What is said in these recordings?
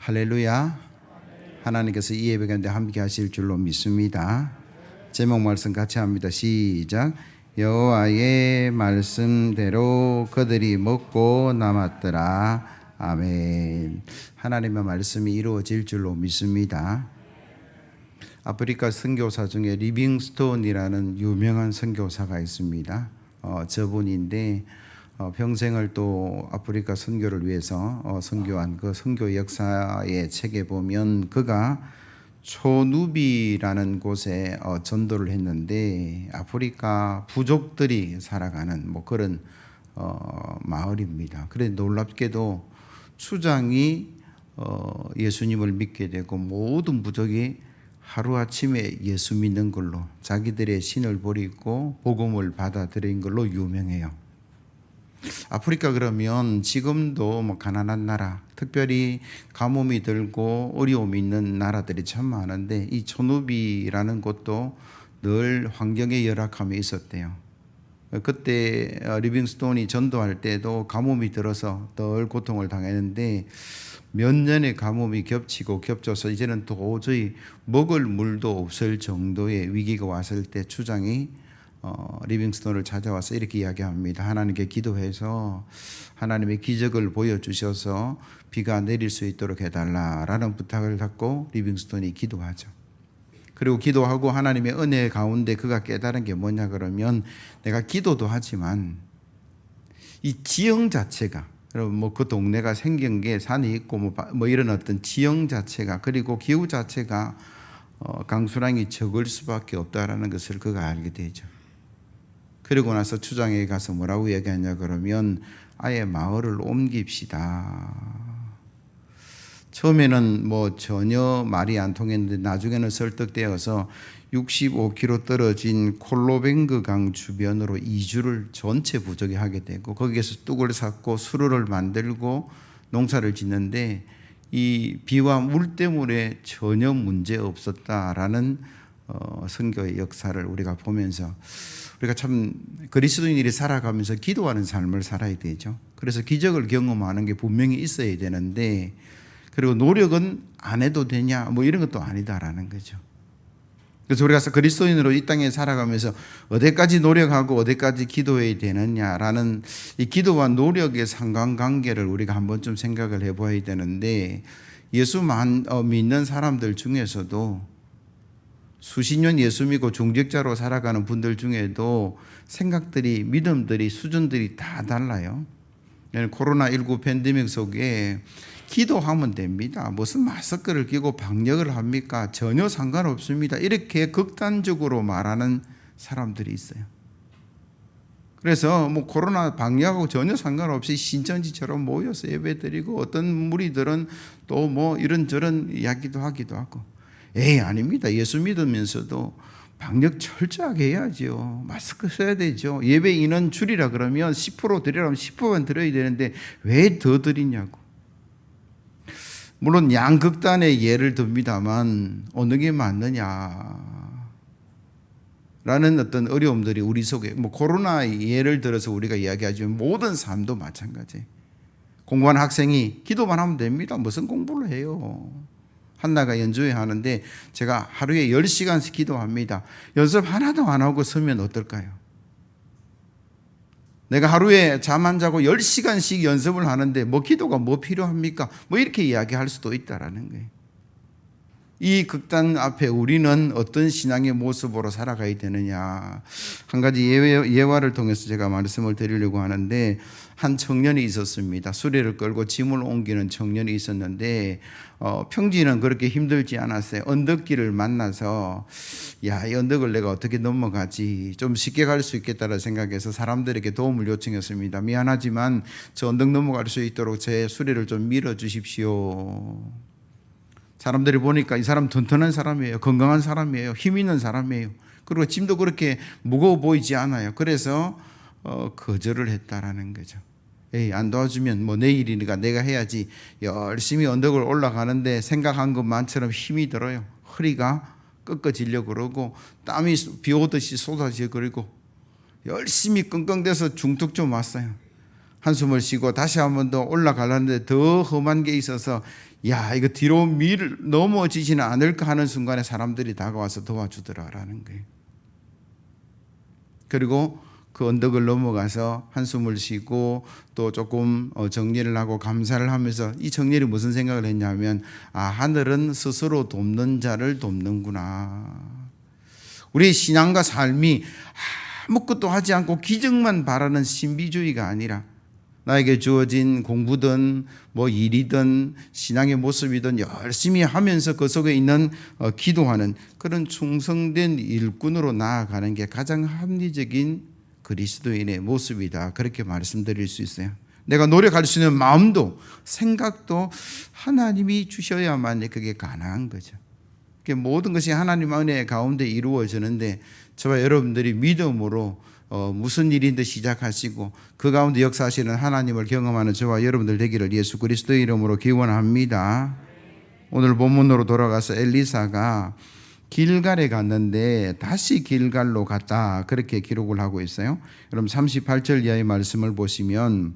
할렐루야. 하나님께서 이 예배 가운데 함께 하실 줄로 믿습니다. 제목 말씀 같이 합니다. 시작. 여호와의 말씀대로 그들이 먹고 남았더라. 아멘. 하나님의 말씀이 이루어질 줄로 믿습니다. 아프리카 선교사 중에 리빙스톤이라는 유명한 선교사가 있습니다. 저분인데 평생을 또 아프리카 선교를 위해서 선교한 그 선교 역사의 책에 보면 그가 초누비라는 곳에 전도를 했는데 아프리카 부족들이 살아가는 뭐 그런 마을입니다. 그런데 놀랍게도 추장이 예수님을 믿게 되고 모든 부족이 하루아침에 예수 믿는 걸로 자기들의 신을 버리고 복음을 받아들인 걸로 유명해요. 아프리카 그러면 지금도 뭐 가난한 나라, 특별히 가뭄이 들고 어려움이 있는 나라들이 참 많은데 이 초누비라는 곳도 늘 환경의 열악함이 있었대요. 그때 리빙스톤이 전도할 때도 가뭄이 들어서 늘 고통을 당했는데 몇 년의 가뭄이 겹치고 겹쳐서 이제는 도저히 먹을 물도 없을 정도의 위기가 왔을 때 추장이 리빙스톤을 찾아와서 이렇게 이야기합니다. 하나님께 기도해서 하나님의 기적을 보여주셔서 비가 내릴 수 있도록 해달라라는 부탁을 받고 리빙스톤이 기도하죠. 그리고 기도하고 하나님의 은혜 가운데 그가 깨달은 게 뭐냐 그러면 내가 기도도 하지만 이 지형 자체가 여러분 뭐 그 동네가 생긴 게 산이 있고 뭐 이런 어떤 지형 자체가 그리고 기후 자체가 강수량이 적을 수밖에 없다라는 것을 그가 알게 되죠. 그리고 나서 추장에 가서 뭐라고 얘기하냐 그러면 아예 마을을 옮깁시다. 처음에는 뭐 전혀 말이 안 통했는데 나중에는 설득되어서 65km 떨어진 콜로뱅그 강 주변으로 이주를 전체 부족이 하게 되고 거기에서 뚝을 샀고 수로를 만들고 농사를 짓는데 이 비와 물 때문에 전혀 문제 없었다라는 선교의 역사를 우리가 보면서 우리가 참 그리스도인들이 살아가면서 기도하는 삶을 살아야 되죠. 그래서 기적을 경험하는 게 분명히 있어야 되는데 그리고 노력은 안 해도 되냐 뭐 이런 것도 아니다라는 거죠. 그래서 우리가 그리스도인으로 이 땅에 살아가면서 어디까지 노력하고 어디까지 기도해야 되느냐라는 이 기도와 노력의 상관관계를 우리가 한번 좀 생각을 해봐야 되는데 예수만 믿는 사람들 중에서도 수십 년 예수 믿고 중직자로 살아가는 분들 중에도 생각들이 믿음들이 수준들이 다 달라요. 코로나19 팬데믹 속에 기도하면 됩니다. 무슨 마스크를 끼고 방역을 합니까? 전혀 상관없습니다. 이렇게 극단적으로 말하는 사람들이 있어요. 그래서 뭐 코로나 방역하고 전혀 상관없이 신천지처럼 모여서 예배드리고 어떤 무리들은 또 뭐 이런저런 이야기도 하기도 하고 아닙니다. 예수 믿으면서도 방역 철저하게 해야죠. 마스크 써야 되죠. 예배 인원 줄이라 그러면 10% 드리라면 10%만 드려야 되는데 왜 더 드리냐고. 물론 양극단의 예를 듭니다만 어느 게 맞느냐 라는 어떤 어려움들이 우리 속에 뭐 코로나 예를 들어서 우리가 이야기하지만 모든 삶도 마찬가지. 공부하는 학생이 기도만 하면 됩니다. 무슨 공부를 해요. 한나가 연주회 하는데 제가 하루에 10시간씩 기도합니다. 연습 하나도 안 하고 서면 어떨까요? 내가 하루에 잠 안 자고 10시간씩 연습을 하는데 뭐 기도가 뭐 필요합니까? 뭐 이렇게 이야기할 수도 있다라는 거예요. 이 극단 앞에 우리는 어떤 신앙의 모습으로 살아가야 되느냐. 한 가지 예화를 통해서 제가 말씀을 드리려고 하는데 한 청년이 있었습니다. 수레를 끌고 짐을 옮기는 청년이 있었는데 평지는 그렇게 힘들지 않았어요. 언덕길을 만나서 이 언덕을 내가 어떻게 넘어가지 좀 쉽게 갈 수 있겠다라 생각해서 사람들에게 도움을 요청했습니다. 미안하지만 저 언덕 넘어갈 수 있도록 제 수레를 좀 밀어 주십시오. 사람들이 보니까 이 사람 튼튼한 사람이에요. 건강한 사람이에요. 힘 있는 사람이에요. 그리고 짐도 그렇게 무거워 보이지 않아요. 그래서 거절을 했다라는 거죠. 안 도와주면 뭐 내일이니까 내가 해야지. 열심히 언덕을 올라가는데 생각한 것만처럼 힘이 들어요. 허리가 꺾어지려고 그러고 땀이 비 오듯이 쏟아져 그리고 열심히 끙끙대서 중턱 좀 왔어요. 한숨을 쉬고 다시 한 번 더 올라가려는데 더 험한 게 있어서 야, 이거 뒤로 넘어지지는 않을까 하는 순간에 사람들이 다가와서 도와주더라라는 거예요. 그리고 그 언덕을 넘어가서 한숨을 쉬고 또 조금 정리를 하고 감사를 하면서 이 정리를 무슨 생각을 했냐면, 아, 하늘은 스스로 돕는 자를 돕는구나. 우리의 신앙과 삶이 아무것도 하지 않고 기적만 바라는 신비주의가 아니라 나에게 주어진 공부든 뭐 일이든 신앙의 모습이든 열심히 하면서 그 속에 있는 기도하는 그런 충성된 일꾼으로 나아가는 게 가장 합리적인 그리스도인의 모습이다. 그렇게 말씀드릴 수 있어요. 내가 노력할 수 있는 마음도 생각도 하나님이 주셔야만 그게 가능한 거죠. 모든 것이 하나님 은혜 가운데 이루어지는데 저와 여러분들이 믿음으로 무슨 일인데 시작하시고 그 가운데 역사하시는 하나님을 경험하는 저와 여러분들 되기를 예수 그리스도의 이름으로 기원합니다. 오늘 본문으로 돌아가서 엘리사가 길갈에 갔는데 다시 길갈로 갔다, 그렇게 기록을 하고 있어요. 그럼 38절 이하의 말씀을 보시면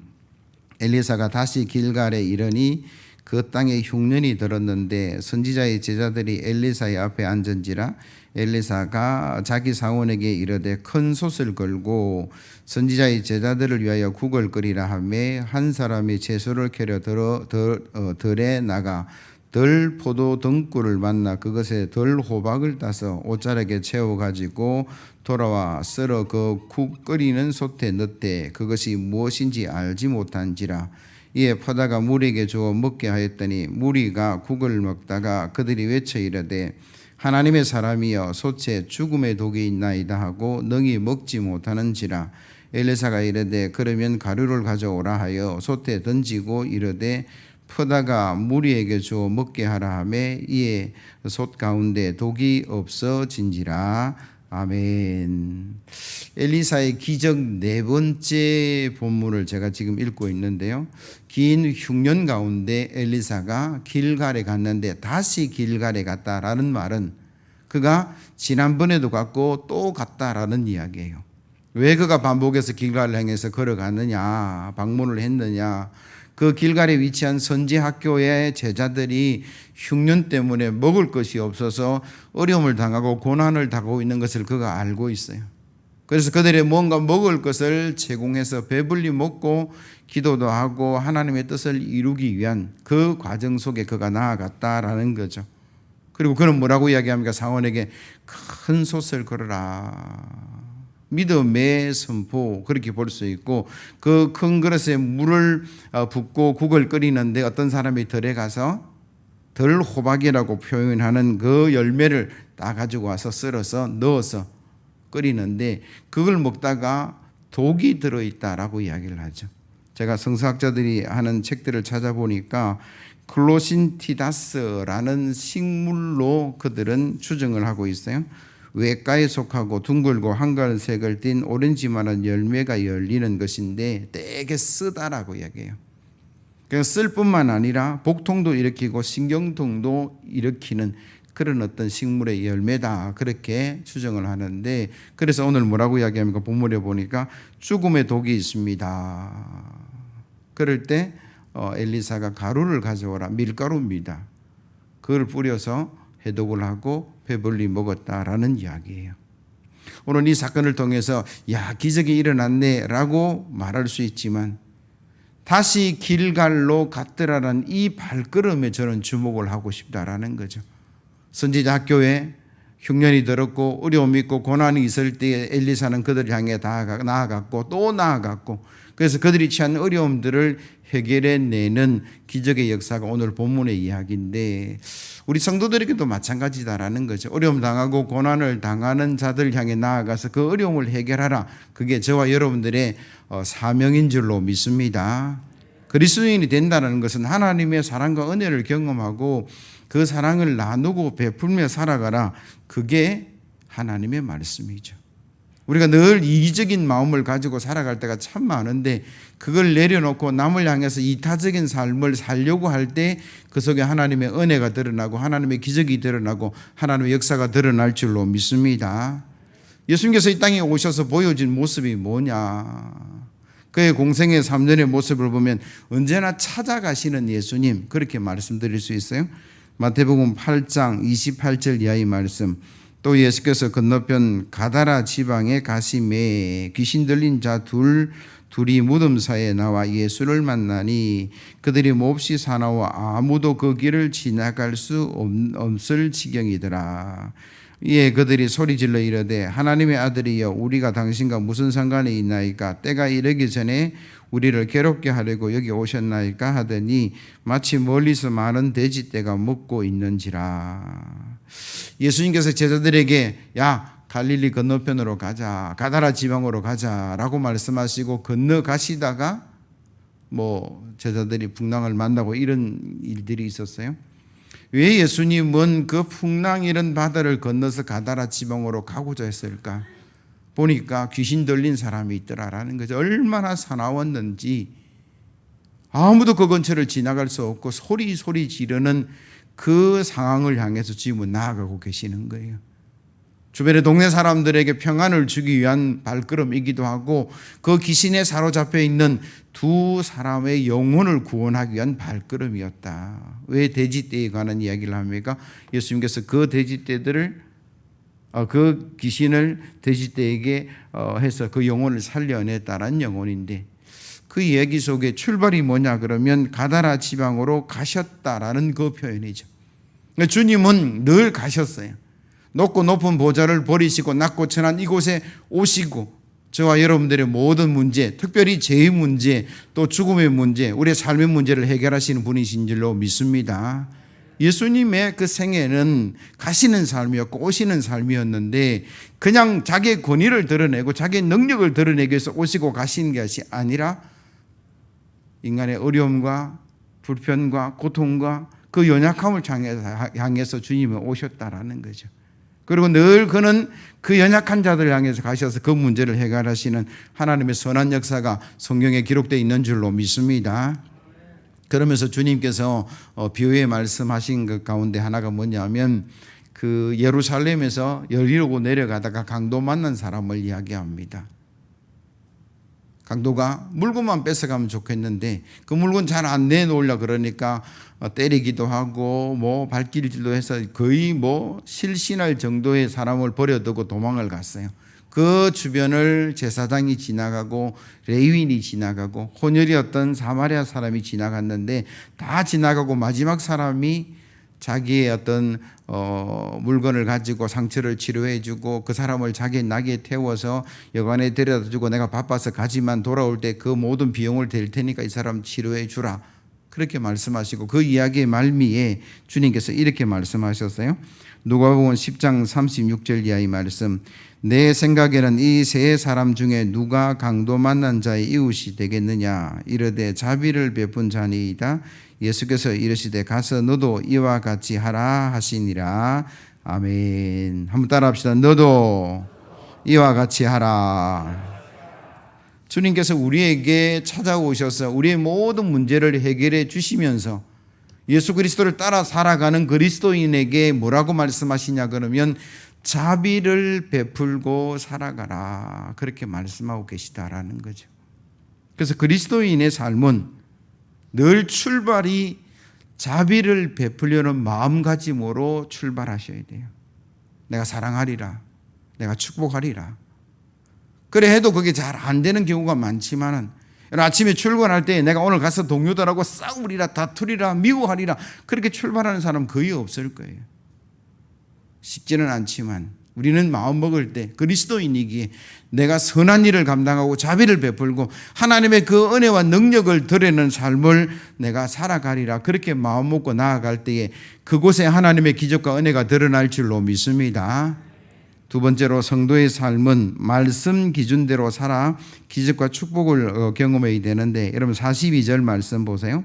엘리사가 다시 길갈에 이르니 그 땅에 흉년이 들었는데 선지자의 제자들이 엘리사의 앞에 앉은지라 엘리사가 자기 사원에게 이르되 큰 솥을 걸고 선지자의 제자들을 위하여 국을 끓이라 하매 한 사람이 채소를 캐려 들에 나가 덜 포도 등굴을 만나 그것에 덜 호박을 따서 옷자락에 채워 가지고 돌아와 썰어 그 국 끓이는 솥에 넣되 그것이 무엇인지 알지 못한지라. 이에 퍼다가 무리에게 주어 먹게 하였더니 무리가 국을 먹다가 그들이 외쳐 이르되 하나님의 사람이여 솥에 죽음의 독이 있나이다 하고 능히 먹지 못하는지라. 엘리사가 이르되 그러면 가루를 가져오라 하여 솥에 던지고 이르되 퍼다가 무리에게 주어 먹게 하라 하매 이에 솥 가운데 독이 없어진지라. 아멘. 엘리사의 기적 네 번째 본문을 제가 지금 읽고 있는데요. 긴 흉년 가운데 엘리사가 길갈에 갔는데 다시 길갈에 갔다라는 말은 그가 지난번에도 갔고 또 갔다라는 이야기예요. 왜 그가 반복해서 길갈을 향해서 걸어갔느냐, 방문을 했느냐. 그 길갈에 위치한 선지학교의 제자들이 흉년 때문에 먹을 것이 없어서 어려움을 당하고 고난을 당하고 있는 것을 그가 알고 있어요. 그래서 그들의 뭔가 먹을 것을 제공해서 배불리 먹고 기도도 하고 하나님의 뜻을 이루기 위한 그 과정 속에 그가 나아갔다라는 거죠. 그리고 그는 뭐라고 이야기합니까? 사원에게 큰 솥을 걸어라. 믿음의 선포, 그렇게 볼 수 있고, 그 큰 그릇에 물을 붓고 국을 끓이는데 어떤 사람이 덜에 가서 덜 호박이라고 표현하는 그 열매를 따 가지고 와서 썰어서 넣어서 끓이는데 그걸 먹다가 독이 들어있다라고 이야기를 하죠. 제가 성서학자들이 하는 책들을 찾아보니까 클로신티다스라는 식물로 그들은 추정을 하고 있어요. 외과에 속하고 둥글고 한갈색을 띤 오렌지만한 열매가 열리는 것인데 되게 쓰다라고 이야기해요. 그냥 쓸 뿐만 아니라 복통도 일으키고 신경통도 일으키는 그런 어떤 식물의 열매다, 그렇게 추정을 하는데, 그래서 오늘 뭐라고 이야기합니까? 본문에 보니까 죽음의 독이 있습니다. 그럴 때 엘리사가 가루를 가져오라, 밀가루입니다. 그걸 뿌려서 해독을 하고 배불리 먹었다라는 이야기예요. 오늘 이 사건을 통해서 야, 기적이 일어났네 라고 말할 수 있지만 다시 길갈로 갔더라는 이 발걸음에 저는 주목을 하고 싶다라는 거죠. 선지자 학교에 흉년이 들었고 어려움이 있고 고난이 있을 때 엘리사는 그들을 향해 나아갔고 또 나아갔고, 그래서 그들이 처한 어려움들을 해결해내는 기적의 역사가 오늘 본문의 이야기인데 우리 성도들에게도 마찬가지다라는 거죠. 어려움 당하고 고난을 당하는 자들 향해 나아가서 그 어려움을 해결하라. 그게 저와 여러분들의 사명인 줄로 믿습니다. 그리스도인이 된다는 것은 하나님의 사랑과 은혜를 경험하고 그 사랑을 나누고 베풀며 살아가라. 그게 하나님의 말씀이죠. 우리가 늘 이기적인 마음을 가지고 살아갈 때가 참 많은데 그걸 내려놓고 남을 향해서 이타적인 삶을 살려고 할 때 그 속에 하나님의 은혜가 드러나고 하나님의 기적이 드러나고 하나님의 역사가 드러날 줄로 믿습니다. 예수님께서 이 땅에 오셔서 보여준 모습이 뭐냐? 그의 공생의 3년의 모습을 보면 언제나 찾아가시는 예수님, 그렇게 말씀드릴 수 있어요. 마태복음 8장 28절 이하의 말씀. 또 예수께서 건너편 가다라 지방에 가심에 귀신 들린 자 둘이 무덤 사이에 나와 예수를 만나니 그들이 몹시 사나워 아무도 그 길을 지나갈 수 없을 지경이더라. 이에 그들이 소리질러 이르되 하나님의 아들이여 우리가 당신과 무슨 상관이 있나이까? 때가 이르기 전에 우리를 괴롭게 하려고 여기 오셨나이까? 하더니 마치 멀리서 많은 돼지떼가 먹고 있는지라. 예수님께서 제자들에게 야 갈릴리 건너편으로 가자, 가다라 지방으로 가자라고 말씀하시고 건너가시다가 제자들이 풍랑을 만나고 이런 일들이 있었어요. 왜 예수님은 그 풍랑 이런 바다를 건너서 가다라 지방으로 가고자 했을까? 보니까 귀신 들린 사람이 있더라라는 거죠. 얼마나 사나웠는지 아무도 그 근처를 지나갈 수 없고 소리 지르는 그 상황을 향해서 지금은 나아가고 계시는 거예요. 주변의 동네 사람들에게 평안을 주기 위한 발걸음이기도 하고 그 귀신에 사로잡혀 있는 두 사람의 영혼을 구원하기 위한 발걸음이었다. 왜 돼지떼에 관한 이야기를 합니까? 예수님께서 그 돼지떼들을 그 귀신을 돼지떼에게 해서 그 영혼을 살려냈다라는 영혼인데 그 이야기 속에 출발이 뭐냐 그러면 가다라 지방으로 가셨다라는 그 표현이죠. 주님은 늘 가셨어요. 높고 높은 보좌를 버리시고 낮고 천한 이곳에 오시고 저와 여러분들의 모든 문제, 특별히 죄의 문제, 또 죽음의 문제, 우리의 삶의 문제를 해결하시는 분이신 줄로 믿습니다. 예수님의 그 생애는 가시는 삶이었고 오시는 삶이었는데 그냥 자기의 권위를 드러내고 자기의 능력을 드러내기 위해서 오시고 가시는 것이 아니라 인간의 어려움과 불편과 고통과 그 연약함을 향해서 주님은 오셨다라는 거죠. 그리고 늘 그는 그 연약한 자들을 향해서 가셔서 그 문제를 해결하시는 하나님의 선한 역사가 성경에 기록되어 있는 줄로 믿습니다. 그러면서 주님께서 비유에 말씀하신 것 가운데 하나가 뭐냐면 그 예루살렘에서 여리고 내려가다가 강도 만난 사람을 이야기합니다. 강도가 물건만 뺏어가면 좋겠는데 그 물건 잘 안 내놓으려 그러니까 때리기도 하고 발길질도 해서 거의 실신할 정도의 사람을 버려두고 도망을 갔어요. 그 주변을 제사장이 지나가고 레위인이 지나가고 혼혈이었던 사마리아 사람이 지나갔는데 다 지나가고 마지막 사람이 자기의 어떤 물건을 가지고 상처를 치료해주고 그 사람을 자기의 나귀에 태워서 여관에 데려다주고 내가 바빠서 가지만 돌아올 때 그 모든 비용을 댈 테니까 이 사람 치료해 주라. 그렇게 말씀하시고 그 이야기의 말미에 주님께서 이렇게 말씀하셨어요. 누가복음 10장 36절 이하의 말씀. 내 생각에는 이 세 사람 중에 누가 강도 만난 자의 이웃이 되겠느냐? 이르되 자비를 베푼 자니이다. 예수께서 이르시되 가서 너도 이와 같이 하라 하시니라. 아멘. 한번 따라합시다. 너도 이와 같이 하라. 주님께서 우리에게 찾아오셔서 우리의 모든 문제를 해결해 주시면서 예수 그리스도를 따라 살아가는 그리스도인에게 뭐라고 말씀하시냐 그러면 자비를 베풀고 살아가라. 그렇게 말씀하고 계시다라는 거죠. 그래서 그리스도인의 삶은 늘 출발이 자비를 베풀려는 마음가짐으로 출발하셔야 돼요. 내가 사랑하리라. 내가 축복하리라. 그래 해도 그게 잘 안 되는 경우가 많지만은 아침에 출근할 때 내가 오늘 가서 동료들하고 싸우리라, 다투리라, 미워하리라 그렇게 출발하는 사람 거의 없을 거예요. 쉽지는 않지만 우리는 마음 먹을 때 그리스도인이기에 내가 선한 일을 감당하고 자비를 베풀고 하나님의 그 은혜와 능력을 드러내는 삶을 내가 살아가리라 그렇게 마음 먹고 나아갈 때에 그곳에 하나님의 기적과 은혜가 드러날 줄로 믿습니다. 두 번째로 성도의 삶은 말씀 기준대로 살아 기적과 축복을 경험해야 되는데 여러분 42절 말씀 보세요.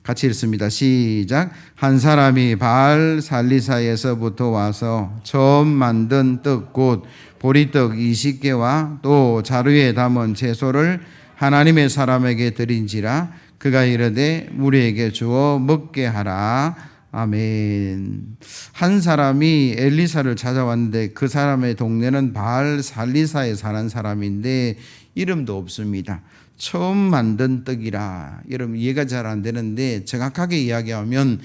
같이 읽습니다. 시작. 한 사람이 바알 살리사에서부터 와서 처음 만든 떡 곧 보리떡 20개와 또 자루에 담은 채소를 하나님의 사람에게 드린지라 그가 이르되 우리에게 주어 먹게 하라. 아멘. 한 사람이 엘리사를 찾아왔는데 그 사람의 동네는 바알 살리사에 사는 사람인데 이름도 없습니다. 처음 만든 떡이라. 여러분 이해가 잘 안 되는데 정확하게 이야기하면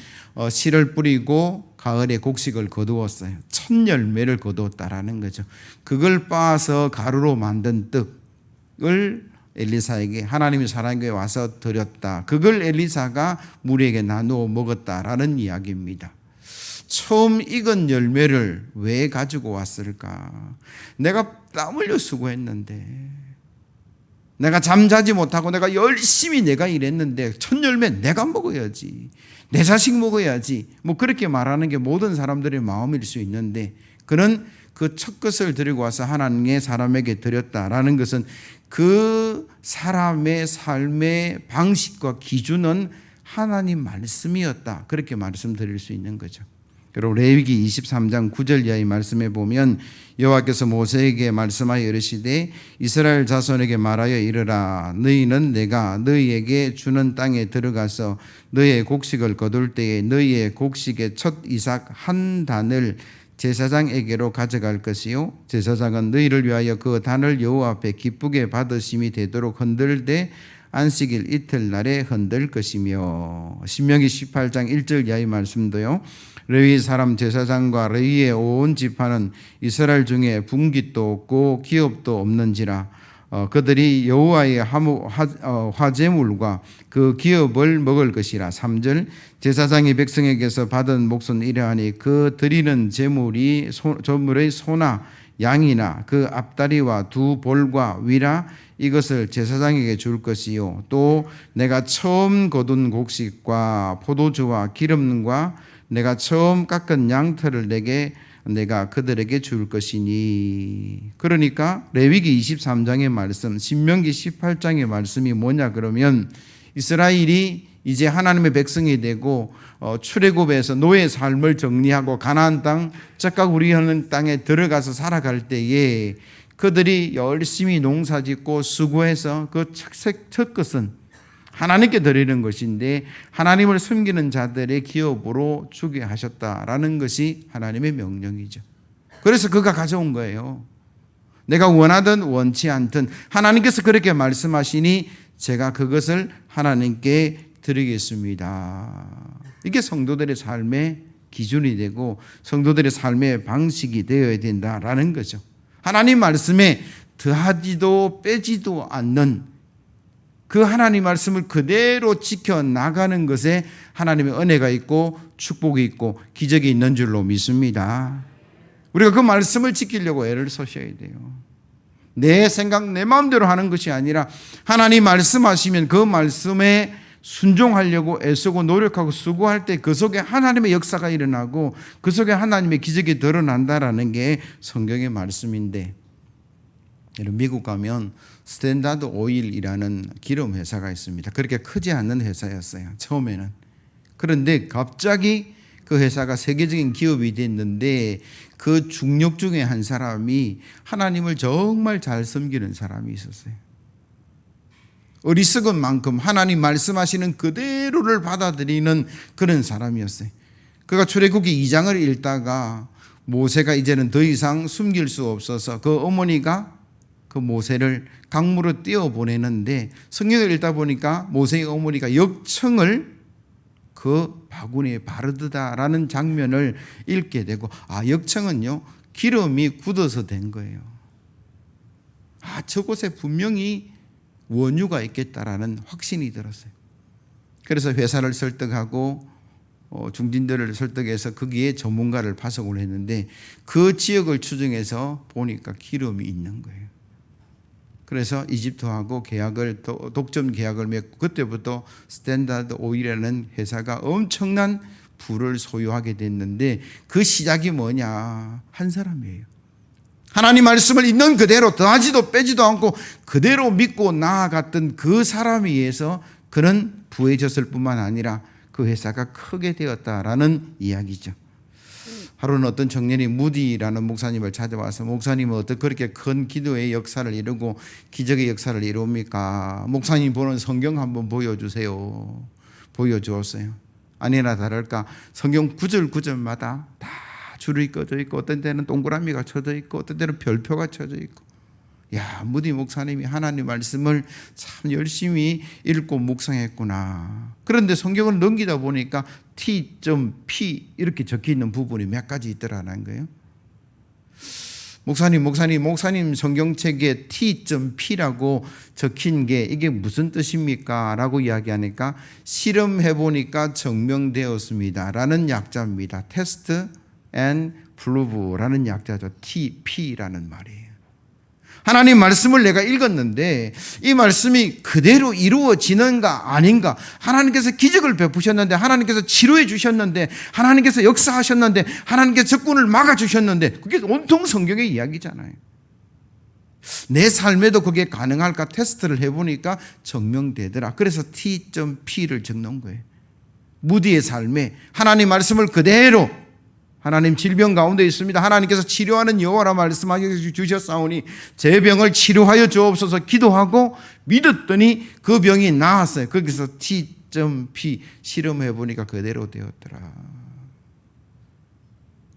씨를 뿌리고 가을에 곡식을 거두었어요. 첫 열매를 거두었다라는 거죠. 그걸 빻아서 가루로 만든 떡을 엘리사에게 하나님이 사람에게 와서 드렸다. 그걸 엘리사가 무리에게 나누어 먹었다라는 이야기입니다. 처음 익은 열매를 왜 가지고 왔을까? 내가 땀 흘려 수고했는데, 내가 잠자지 못하고 내가 열심히 내가 일했는데 첫 열매 내가 먹어야지, 내 자식 먹어야지, 뭐 그렇게 말하는 게 모든 사람들의 마음일 수 있는데, 그는 그 첫 것을 드리고 와서 하나님의 사람에게 드렸다라는 것은 그 사람의 삶의 방식과 기준은 하나님 말씀이었다, 그렇게 말씀드릴 수 있는 거죠. 그리고 레위기 23장 9절 이하의 말씀에 보면 여호와께서 모세에게 말씀하여 이르시되 이스라엘 자손에게 말하여 이르라. 너희는 내가 너희에게 주는 땅에 들어가서 너희의 곡식을 거둘 때에 너희의 곡식의 첫 이삭 한 단을 제사장에게로 가져갈 것이요 제사장은 너희를 위하여 그 단을 여호와 앞에 기쁘게 받으심이 되도록 흔들되 안식일 이틀날에 흔들 것이며. 신명기 18장 1절 이하의 말씀도요. 레위 사람 제사장과 레위의 온 지파는 이스라엘 중에 분깃도 없고 기업도 없는지라 그들이 여호와의 화제물과 그 기업을 먹을 것이라. 3절 제사장이 백성에게서 받은 몫은 이러하니 그 드리는 제물의 소나 양이나 그 앞다리와 두 볼과 위라 이것을 제사장에게 줄 것이요 또 내가 처음 거둔 곡식과 포도주와 기름과 내가 처음 깎은 양털을 내가 그들에게 줄 것이니. 그러니까 레위기 23장의 말씀, 신명기 18장의 말씀이 뭐냐 그러면 이스라엘이 이제 하나님의 백성이 되고 출애굽에서 노예 삶을 정리하고 가나안 땅 짝각 우리하는 땅에 들어가서 살아갈 때에 그들이 열심히 농사짓고 수고해서 그 첫 것은 하나님께 드리는 것인데 하나님을 섬기는 자들의 기업으로 주게 하셨다라는 것이 하나님의 명령이죠. 그래서 그가 가져온 거예요. 내가 원하든 원치 않든 하나님께서 그렇게 말씀하시니 제가 그것을 하나님께 드리겠습니다. 이게 성도들의 삶의 기준이 되고 성도들의 삶의 방식이 되어야 된다라는 거죠. 하나님 말씀에 더하지도 빼지도 않는 그 하나님 말씀을 그대로 지켜나가는 것에 하나님의 은혜가 있고 축복이 있고 기적이 있는 줄로 믿습니다. 우리가 그 말씀을 지키려고 애를 쓰셔야 돼요. 내 생각 내 마음대로 하는 것이 아니라 하나님 말씀하시면 그 말씀에 순종하려고 애쓰고 노력하고 수고할 때 그 속에 하나님의 역사가 일어나고 그 속에 하나님의 기적이 드러난다라는 게 성경의 말씀인데, 미국 가면 스탠다드 오일이라는 기름 회사가 있습니다. 그렇게 크지 않는 회사였어요, 처음에는. 그런데 갑자기 그 회사가 세계적인 기업이 됐는데 그 중력 중에 한 사람이 하나님을 정말 잘 섬기는 사람이 있었어요. 어리석은 만큼 하나님 말씀하시는 그대로를 받아들이는 그런 사람이었어요. 그가 출애굽기 2장을 읽다가 모세가 이제는 더 이상 숨길 수 없어서 그 어머니가 그 모세를 강물로 띄어보내는데 성경을 읽다 보니까 모세의 어머니가 역청을 그 바구니에 바르다라는 장면을 읽게 되고, 역청은요 기름이 굳어서 된 거예요. 저곳에 분명히 원유가 있겠다라는 확신이 들었어요. 그래서 회사를 설득하고 중진들을 설득해서 거기에 전문가를 파송을 했는데 그 지역을 추정해서 보니까 기름이 있는 거예요. 그래서 이집트하고 독점 계약을 맺고 그때부터 스탠다드 오일이라는 회사가 엄청난 부를 소유하게 됐는데 그 시작이 뭐냐? 한 사람이에요. 하나님 말씀을 있는 그대로 더하지도 빼지도 않고 그대로 믿고 나아갔던 그 사람에 의해서 그는 부해졌을 뿐만 아니라 그 회사가 크게 되었다라는 이야기죠. 하루는 어떤 청년이 무디라는 목사님을 찾아와서, 목사님은 어떻게 그렇게 큰 기도의 역사를 이루고 기적의 역사를 이룹니까? 목사님 보는 성경 한번 보여주세요. 보여주었어요. 아니나 다를까 성경 구절 구절마다 다 줄이 꺼져 있고 어떤 데는 동그라미가 쳐져 있고 어떤 데는 별표가 쳐져 있고 야, 무디 목사님이 하나님 말씀을 참 열심히 읽고 묵상했구나. 그런데 성경을 넘기다 보니까 T.P 이렇게 적혀 있는 부분이 몇 가지 있더라는 거예요. 목사님 성경책에 T.P라고 적힌 게 이게 무슨 뜻입니까? 라고 이야기하니까 실험해 보니까 증명되었습니다 라는 약자입니다. 테스트 앤 프루브라는 약자죠. TP라는 말이에요. 하나님 말씀을 내가 읽었는데 이 말씀이 그대로 이루어지는가 아닌가, 하나님께서 기적을 베푸셨는데, 하나님께서 치료해 주셨는데, 하나님께서 역사하셨는데, 하나님께서 적군을 막아주셨는데, 그게 온통 성경의 이야기잖아요. 내 삶에도 그게 가능할까 테스트를 해보니까 증명되더라. 그래서 T.P를 적는 거예요. 무디의 삶에 하나님 말씀을 그대로, 하나님 질병 가운데 있습니다, 하나님께서 치료하는 여호와라 말씀하여 주셨사오니 제 병을 치료하여 주옵소서 기도하고 믿었더니 그 병이 나았어요. 거기서 T.P 실험해 보니까 그대로 되었더라.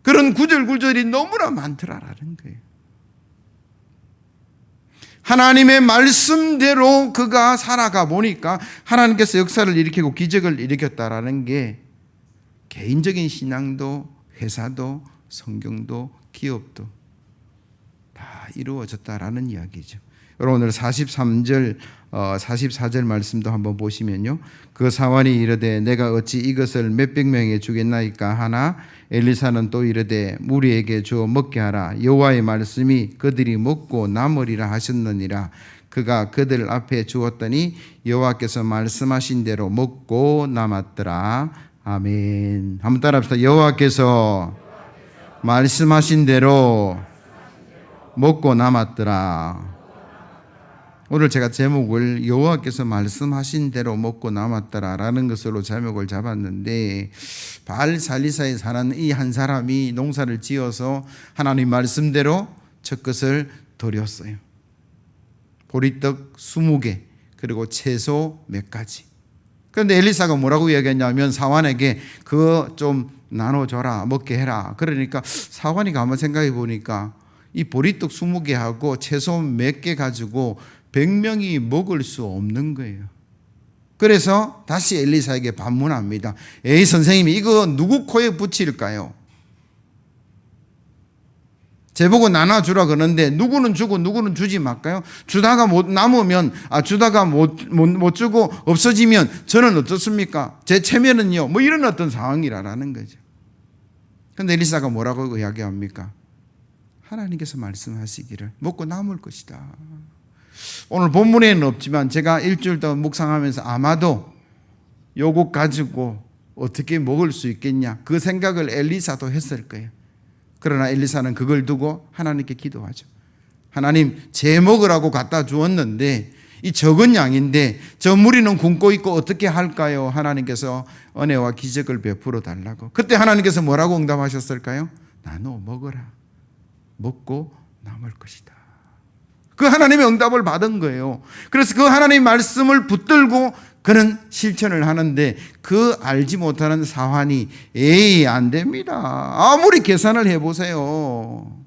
그런 구절구절이 너무나 많더라라는 거예요. 하나님의 말씀대로 그가 살아가 보니까 하나님께서 역사를 일으키고 기적을 일으켰다라는 게 개인적인 신앙도 회사도 성경도 기업도 다 이루어졌다라는 이야기죠. 여러분 오늘 43절 44절 말씀도 한번 보시면요, 그 사환이 이르되 내가 어찌 이것을 몇백 명에 주겠나이까 하나 엘리사는 또 이르되 무리에게 주어 먹게 하라. 여호와의 말씀이 그들이 먹고 남으리라 하셨느니라. 그가 그들 앞에 주었더니 여호와께서 말씀하신 대로 먹고 남았더라. 아멘. 한번 따라합시다. 여호와께서 말씀하신 대로 먹고 남았더라. 오늘 제가 제목을 여호와께서 말씀하신 대로 먹고 남았더라라는 것으로 제목을 잡았는데, 바알 살리사에 사는 이 한 사람이 농사를 지어서 하나님 말씀대로 첫 것을 드렸어요. 보리떡 20개 그리고 채소 몇 가지. 그런데 엘리사가 뭐라고 이야기했냐면 사환에게 그거 좀 나눠줘라, 먹게 해라. 그러니까 사환이 한번 생각해 보니까 이 보리떡 20개하고 채소 몇 개 가지고 100명이 먹을 수 없는 거예요. 그래서 다시 엘리사에게 반문합니다. 에이 선생님이 이거 누구 코에 붙일까요? 제보고 나눠주라 그러는데 누구는 주고 누구는 주지 말까요? 주다가 못 남으면, 주다가 못 주고 없어지면 저는 어떻습니까? 제 체면은요, 뭐 이런 어떤 상황이라는 거죠. 그런데 엘리사가 뭐라고 이야기합니까? 하나님께서 말씀하시기를 먹고 남을 것이다. 오늘 본문에는 없지만 제가 일주일 동안 묵상하면서 아마도 요것 가지고 어떻게 먹을 수 있겠냐 그 생각을 엘리사도 했을 거예요. 그러나 엘리사는 그걸 두고 하나님께 기도하죠. 하나님, 제 먹으라고 갖다 주었는데 이 적은 양인데 저 무리는 굶고 있고 어떻게 할까요? 하나님께서 은혜와 기적을 베풀어 달라고. 그때 하나님께서 뭐라고 응답하셨을까요? 나눠 먹어라. 먹고 남을 것이다. 그 하나님의 응답을 받은 거예요. 그래서 그 하나님의 말씀을 붙들고 그는 실천을 하는데 그 알지 못하는 사환이 에이 안 됩니다. 아무리 계산을 해보세요.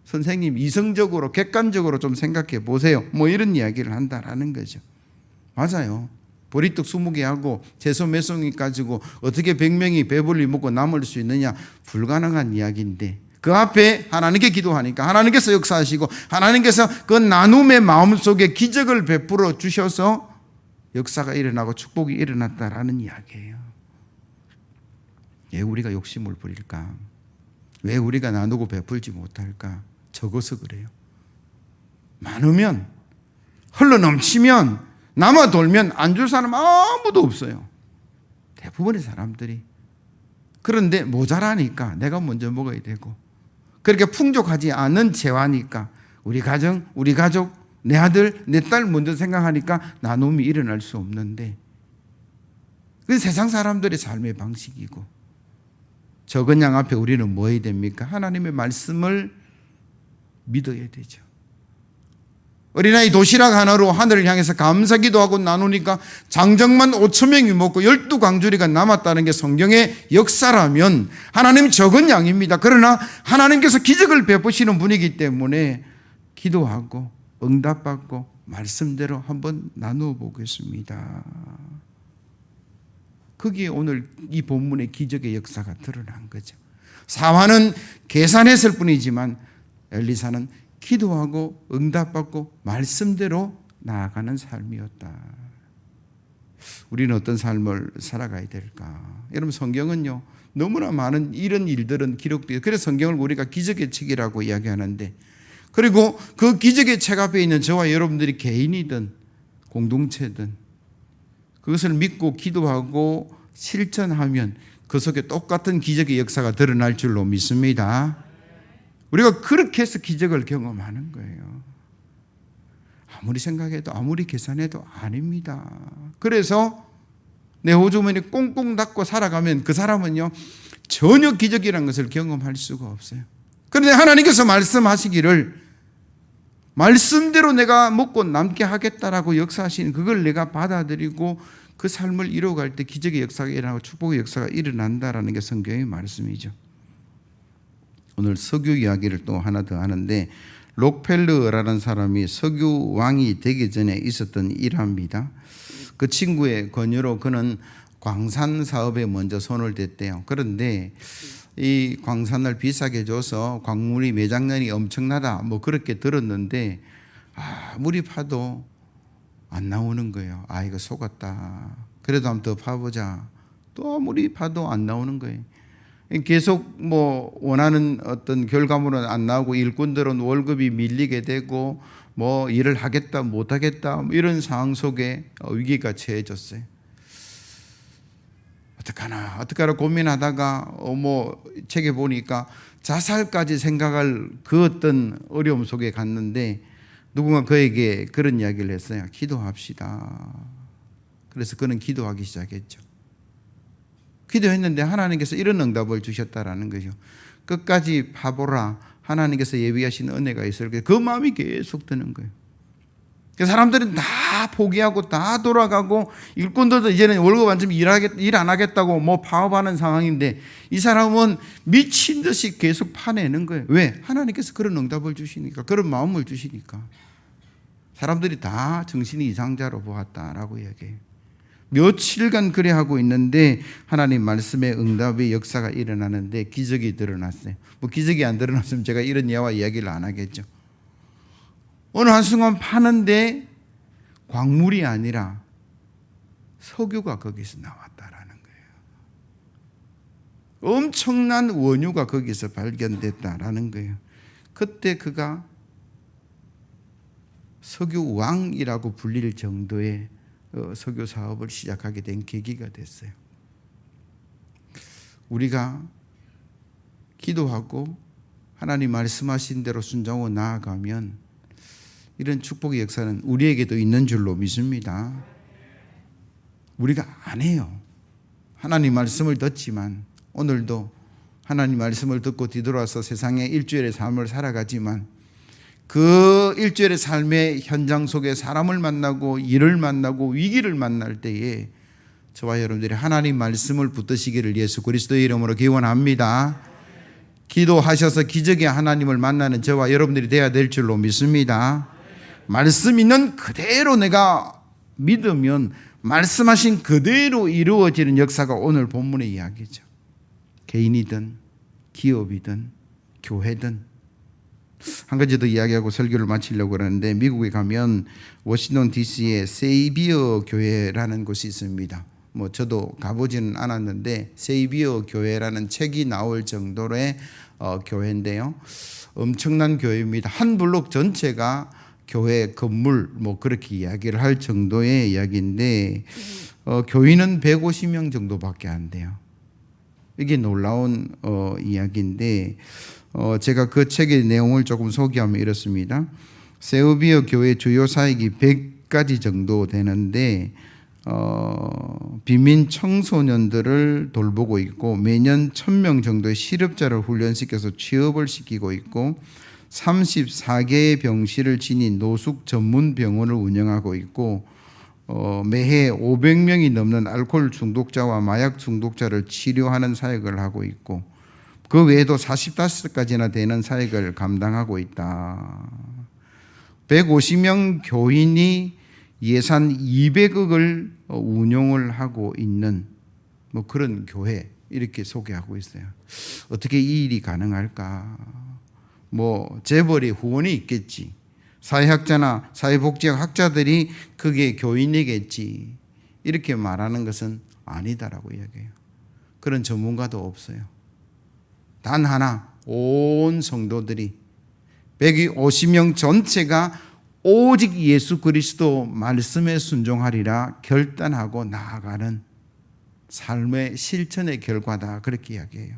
선생님 이성적으로 객관적으로 좀 생각해 보세요. 뭐 이런 이야기를 한다라는 거죠. 맞아요. 보리떡 20개하고 채소 몇 송이 가지고 어떻게 100명이 배불리 먹고 남을 수 있느냐, 불가능한 이야기인데 그 앞에 하나님께 기도하니까 하나님께서 역사하시고 하나님께서 그 나눔의 마음속에 기적을 베풀어 주셔서 역사가 일어나고 축복이 일어났다라는 이야기예요. 왜 우리가 욕심을 부릴까? 왜 우리가 나누고 베풀지 못할까? 적어서 그래요. 많으면, 흘러넘치면, 남아 돌면 안 줄 사람 아무도 없어요. 대부분의 사람들이. 그런데 모자라니까 내가 먼저 먹어야 되고, 그렇게 풍족하지 않은 재화니까 우리 가정, 우리 가족, 내 아들, 내 딸 먼저 생각하니까 나눔이 일어날 수 없는데, 그게 세상 사람들의 삶의 방식이고, 적은 양 앞에 우리는 뭐 해야 됩니까? 하나님의 말씀을 믿어야 되죠. 어린아이 도시락 하나로 하늘을 향해서 감사기도하고 나누니까 장정만 5,000명이 먹고 12광주리가 남았다는 게 성경의 역사라면 하나님 적은 양입니다. 그러나 하나님께서 기적을 베푸시는 분이기 때문에 기도하고 응답받고 말씀대로 한번 나누어 보겠습니다. 거기에 오늘 이 본문의 기적의 역사가 드러난 거죠. 사환은 계산했을 뿐이지만 엘리사는 기도하고 응답받고 말씀대로 나아가는 삶이었다. 우리는 어떤 삶을 살아가야 될까? 여러분, 성경은요 너무나 많은 이런 일들은 기록되어, 그래서 성경을 우리가 기적의 책이라고 이야기하는데, 그리고 그 기적의 책 앞에 있는 저와 여러분들이 개인이든 공동체든 그것을 믿고 기도하고 실천하면 그 속에 똑같은 기적의 역사가 드러날 줄로 믿습니다. 우리가 그렇게 해서 기적을 경험하는 거예요. 아무리 생각해도 아무리 계산해도 아닙니다. 그래서 내 호주머니 꽁꽁 닫고 살아가면 그 사람은요 전혀 기적이라는 것을 경험할 수가 없어요. 그런데 하나님께서 말씀하시기를 말씀대로 내가 먹고 남게 하겠다라고 역사하시는 그걸 내가 받아들이고 그 삶을 이루어갈 때 기적의 역사가 일어나고 축복의 역사가 일어난다라는 게 성경의 말씀이죠. 오늘 석유 이야기를 또 하나 더 하는데, 록펠러라는 사람이 석유 왕이 되기 전에 있었던 일화입니다. 그 친구의 권유로 그는 광산 사업에 먼저 손을 댔대요. 그런데 이 광산을 비싸게 줘서 광물이 매장량이 엄청나다 뭐 그렇게 들었는데 아무리 파도 안 나오는 거예요. 아, 이거 속았다. 그래도 한번 더 파보자. 또 아무리 파도 안 나오는 거예요. 계속 뭐 원하는 어떤 결과물은 안 나오고 일꾼들은 월급이 밀리게 되고 뭐 일을 하겠다 못 하겠다 뭐 이런 상황 속에 위기가 처해졌어요. 어떡하나 고민하다가 뭐 책에 보니까 자살까지 생각할 그 어떤 어려움 속에 갔는데 누군가 그에게 그런 이야기를 했어요. 기도합시다. 그래서 그는 기도하기 시작했죠. 기도했는데 하나님께서 이런 응답을 주셨다라는 거죠. 끝까지 파보라. 하나님께서 예비하신 은혜가 있을 거예요. 그 마음이 계속 드는 거예요. 사람들은 다 포기하고 다 돌아가고 일꾼들도 이제는 월급 안 주면 일 안 하겠다고 뭐 파업하는 상황인데 이 사람은 미친 듯이 계속 파내는 거예요. 왜? 하나님께서 그런 응답을 주시니까, 그런 마음을 주시니까. 사람들이 다 정신이 이상자로 보았다라고 이야기해요. 며칠간 그래 하고 있는데 하나님 말씀의 응답의 역사가 일어나는데 기적이 드러났어요. 뭐 기적이 안 드러났으면 제가 이런 예와 이야기를 안 하겠죠. 어느 한순간 파는데 광물이 아니라 석유가 거기서 나왔다라는 거예요. 엄청난 원유가 거기서 발견됐다라는 거예요. 그때 그가 석유 왕이라고 불릴 정도의 석유 사업을 시작하게 된 계기가 됐어요. 우리가 기도하고 하나님 말씀하신 대로 순종하고 나아가면 이런 축복의 역사는 우리에게도 있는 줄로 믿습니다. 우리가 안 해요. 하나님 말씀을 듣지만, 오늘도 하나님 말씀을 듣고 뒤돌아서 세상의 일주일의 삶을 살아가지만 그 일주일의 삶의 현장 속에 사람을 만나고 일을 만나고 위기를 만날 때에 저와 여러분들이 하나님 말씀을 붙드시기를 예수 그리스도의 이름으로 기원합니다. 기도하셔서 기적의 하나님을 만나는 저와 여러분들이 되어야 될 줄로 믿습니다. 말씀 있는 그대로 내가 믿으면 말씀하신 그대로 이루어지는 역사가 오늘 본문의 이야기죠. 개인이든 기업이든 교회든. 한 가지 더 이야기하고 설교를 마치려고 하는데, 미국에 가면 워싱턴 DC에 세이비어 교회라는 곳이 있습니다. 뭐 저도 가보지는 않았는데 세이비어 교회라는 책이 나올 정도의 교회인데요. 엄청난 교회입니다. 한 블록 전체가 교회 건물 뭐 그렇게 이야기를 할 정도의 이야기인데 교인은 150명 정도밖에 안 돼요. 이게 놀라운 이야기인데 제가 그 책의 내용을 조금 소개하면 이렇습니다. 세우비어 교회 주요 사역이 100가지 정도 되는데 빈민 청소년들을 돌보고 있고 매년 1000명 정도의 실업자를 훈련시켜서 취업을 시키고 있고 34개의 병실을 지닌 노숙 전문 병원을 운영하고 있고 매해 500명이 넘는 알코올 중독자와 마약 중독자를 치료하는 사역을 하고 있고 그 외에도 45가지나 되는 사역을 감당하고 있다. 150명 교인이 예산 200억을 운용을 하고 있는 뭐 그런 교회 이렇게 소개하고 있어요. 어떻게 이 일이 가능할까? 뭐 재벌의 후원이 있겠지. 사회학자나 사회복지학 학자들이 그게 교인이겠지. 이렇게 말하는 것은 아니다라고 이야기해요. 그런 전문가도 없어요. 단 하나, 온 성도들이 150명 전체가 오직 예수 그리스도 말씀에 순종하리라 결단하고 나아가는 삶의 실천의 결과다. 그렇게 이야기해요.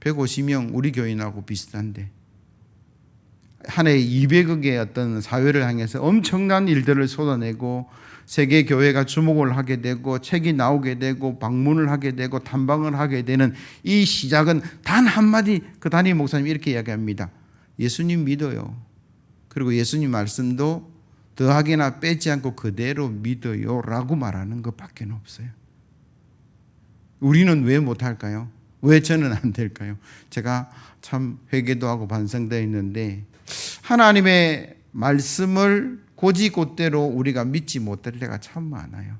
150명 우리 교인하고 비슷한데 한 해에 200억의 어떤 사회를 향해서 엄청난 일들을 쏟아내고 세계 교회가 주목을 하게 되고 책이 나오게 되고 방문을 하게 되고 탐방을 하게 되는 이 시작은 단 한마디 그 담임 목사님이 이렇게 이야기합니다. 예수님 믿어요. 그리고 예수님 말씀도 더하기나 빼지 않고 그대로 믿어요 라고 말하는 것밖에 없어요. 우리는 왜 못할까요? 왜 저는 안 될까요? 제가 참 회개도 하고 반성되어 있는데 하나님의 말씀을 고지곧대로 우리가 믿지 못할 때가 참 많아요.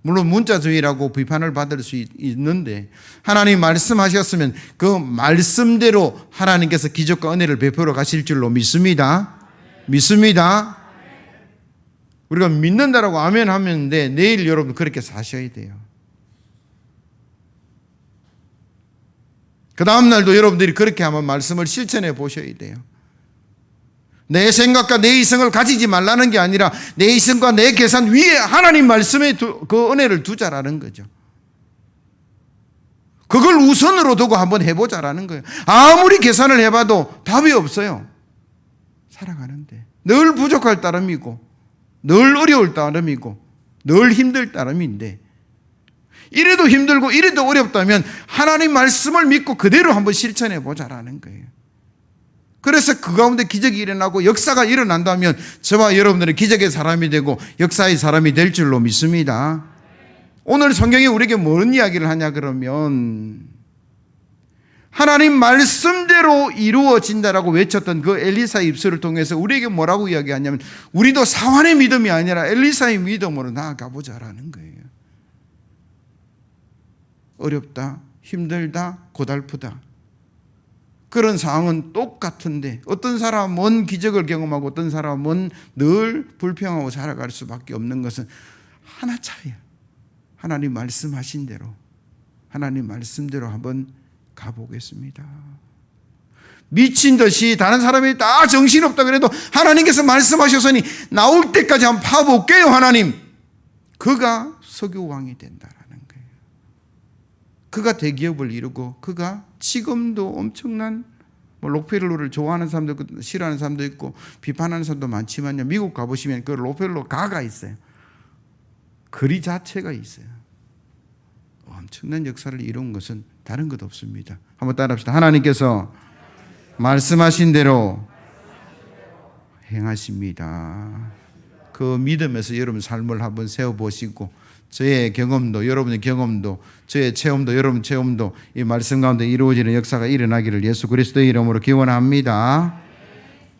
물론 문자주의라고 비판을 받을 수 있는데 하나님 말씀하셨으면 그 말씀대로 하나님께서 기적과 은혜를 베풀어 가실 줄로 믿습니다. 믿습니다. 우리가 믿는다라고 아멘 하면데 내일 여러분 그렇게 사셔야 돼요. 그 다음 날도 여러분들이 그렇게 한번 말씀을 실천해 보셔야 돼요. 내 생각과 내 이성을 가지지 말라는 게 아니라 내 이성과 내 계산 위에 하나님 말씀의 그 은혜를 두자라는 거죠. 그걸 우선으로 두고 한번 해보자라는 거예요. 아무리 계산을 해봐도 답이 없어요. 살아가는데 늘 부족할 따름이고 늘 어려울 따름이고 늘 힘들 따름인데 이래도 힘들고 이래도 어렵다면 하나님 말씀을 믿고 그대로 한번 실천해 보자라는 거예요. 그래서 그 가운데 기적이 일어나고 역사가 일어난다면 저와 여러분들은 기적의 사람이 되고 역사의 사람이 될 줄로 믿습니다. 오늘 성경이 우리에게 뭔 이야기를 하냐 그러면 하나님 말씀대로 이루어진다라고 외쳤던 그 엘리사의 입술을 통해서 우리에게 뭐라고 이야기하냐면 우리도 사환의 믿음이 아니라 엘리사의 믿음으로 나아가 보자라는 거예요. 어렵다, 힘들다, 고달프다. 그런 상황은 똑같은데 어떤 사람은 기적을 경험하고 어떤 사람은 늘 불평하고 살아갈 수밖에 없는 것은 하나 차이야. 하나님 말씀하신 대로 하나님 말씀대로 한번 가보겠습니다. 미친 듯이 다른 사람이 다 정신없다 그래도 하나님께서 말씀하셨으니 나올 때까지 한번 파볼게요. 하나님. 그가 석유왕이 된다라는 거예요. 그가 대기업을 이루고 그가 지금도 엄청난 록펠러를 좋아하는 사람도 있고 싫어하는 사람도 있고 비판하는 사람도 많지만요. 미국 가보시면 그 록펠러 가가 있어요. 거리 자체가 있어요. 엄청난 역사를 이룬 것은 다른 것 없습니다. 한번 따라합시다. 하나님께서 말씀하신 대로 행하십니다. 그 믿음에서 여러분 삶을 한번 세워보시고 저의 경험도 여러분의 경험도 저의 체험도 여러분 체험도 이 말씀 가운데 이루어지는 역사가 일어나기를 예수 그리스도의 이름으로 기원합니다.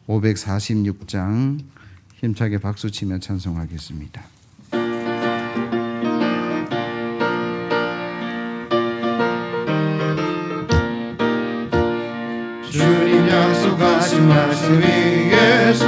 546장 힘차게 박수치며 찬송하겠습니다. 주님 약속하신 말씀 위에서